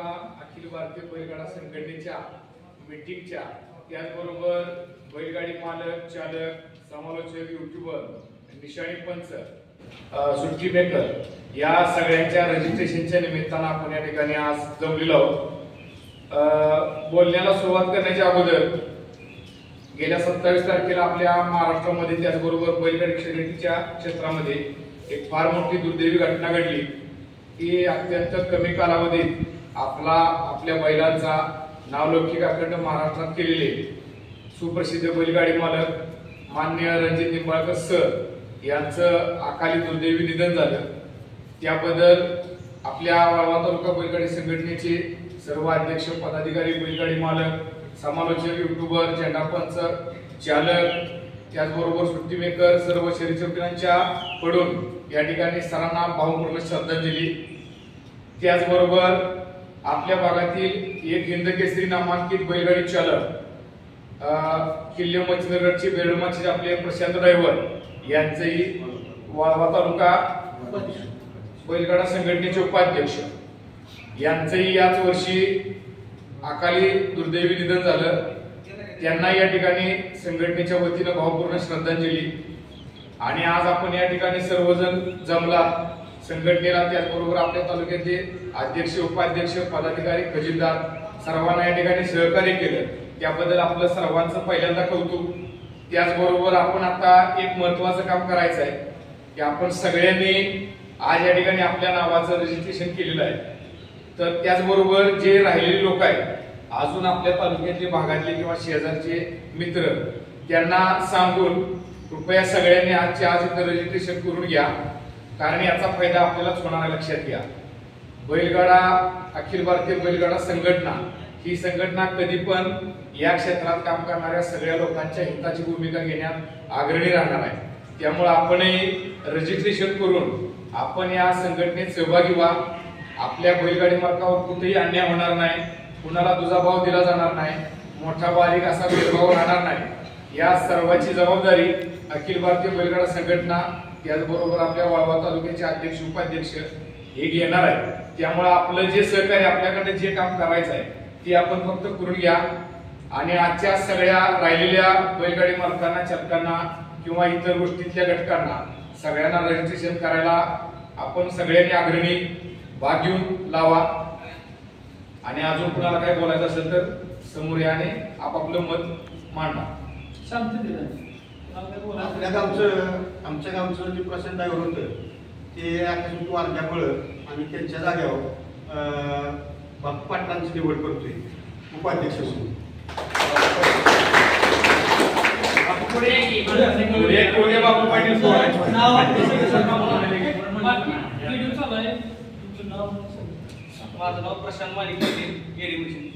तालुका अखिल भारतीय बैलगाडा संघटनेच्या मीटिंगच्या त्याचबरोबर बैलगाडी मालक चालक समालोचक युट्यूबर निशाणी पंच सुट्टी मेकर या सगळ्यांच्या रजिस्ट्रेशनच्या निमित्तानं आपण या ठिकाणी आज जमलेलो आहोत। बोलण्याला सुरुवात करण्याच्या अगोदर गेल्या 27 तारखेला आपल्या महाराष्ट्रामध्ये त्याचबरोबर बैलगाडी शर्यतीच्या क्षेत्रामध्ये एक फार मोठी दुर्दैवी घटना घडली की अत्यंत कमी कालावधीत आपल्या बैलांचा नावलौकिक अखंड महाराष्ट्रात केलेले सुप्रसिद्ध बैलगाडी मालक मान्य रणजित निंबाळकर सर यांचं अकाली दुर्दैवी निधन झालं। त्याबद्दल आपल्या वाळवा तालुका बैलगाडी संघटनेचे सर्व अध्यक्ष पदाधिकारी बैलगाडी मालक समालोचक युट्यूबर झेंडापंच चालक त्याचबरोबर सुट्टी मेकर सर्व शर्यतीच्या कडून या ठिकाणी सरांना भावपूर्ण श्रद्धांजली। त्याचबरोबर आपल्या भागातील एक हिंद केसरी नामांकित बैलगाडी चालक किल्ले मच्छिंद्रगडचे बेडमाचे आपले प्रशांत ड्रायव्हर यांचेही वाळवा तालुका बैलगाडा संघटनेचे उपाध्यक्ष यांचेही याच वर्षी अकाली दुर्दैवी निधन झालं। त्यांना या ठिकाणी संघटनेच्या वतीनं भावपूर्ण श्रद्धांजली। आणि आज आपण या ठिकाणी सर्वजण जमला संघटनेला त्याचबरोबर आपल्या तालुक्याचे अध्यक्ष उपाध्यक्ष पदाधिकारी खजिनदार सर्वांना या ठिकाणी सहकार्य केलं त्याबद्दल आपलं सर्वांचं पहिल्यांदा कौतुक। त्याचबरोबर आपण आता एक महत्त्वाचं काम करायचं आहे की आपण सगळ्यांनी आज या ठिकाणी आपल्या नावाचं रजिस्ट्रेशन केलेलं आहे। तर त्याचबरोबर जे राहिलेले लोक आहेत अजून आपल्या तालुक्यातले भागातले किंवा शेजारचे मित्र त्यांना सांगून कृपया सगळ्यांनी आजच्या आज इथं रजिस्ट्रेशन करून घ्या कारण याचा फायदा आपल्यालाच होणार आहे। लक्षात घ्या बैलगाडा अखिल भारतीय बैलगाडा संघटना ही संघटना कधी पण या क्षेत्रात काम करणाऱ्या सगळ्या लोकांच्या हिताची भूमिका घेण्यात अग्रणी राहणार आहे। त्यामुळे आपणही रजिस्ट्रेशन करून आपण या संघटनेत सहभागी व्हा। आपल्या बैलगाडी मालकावर कुठेही अन्याय होणार नाही, कुणाला दुजाभाव दिला जाणार नाही, मोठा बारीक असा भेदभाव राहणार नाही। या सर्वांची जबाबदारी अखिल भारतीय बैलगाडा संघटना त्याचबरोबर आपल्या वाळवा तालुक्याचे अध्यक्ष उपाध्यक्ष हे घेणार आहे। त्यामुळे आपलं जे सहकार्य आपल्याकडे जे काम करायचं आहे ते आपण फक्त करून घ्या आणि आजच्या सगळ्या राहिलेल्या बैलगाडी मालकांना चालकांना किंवा इतर गोष्टीतल्या घटकांना सगळ्यांना रजिस्ट्रेशन करायला आपण सगळ्यांनी अग्रणी भाग घेऊन लावा। आणि अजून कुणाला काय बोलायचं असेल तर समोर या आणि आपापलं मत मांडा। आमच्या गावचं जे प्रशांत ड्रायव्हर होतं ते आकस्मिक वारल्यामुळं आम्ही त्यांच्या जागेवर बापू पाटलांची निवड करतोय उपाध्यक्ष म्हणून। बापू पाटील माझं नाव प्रशांत मालिक पाटील गेली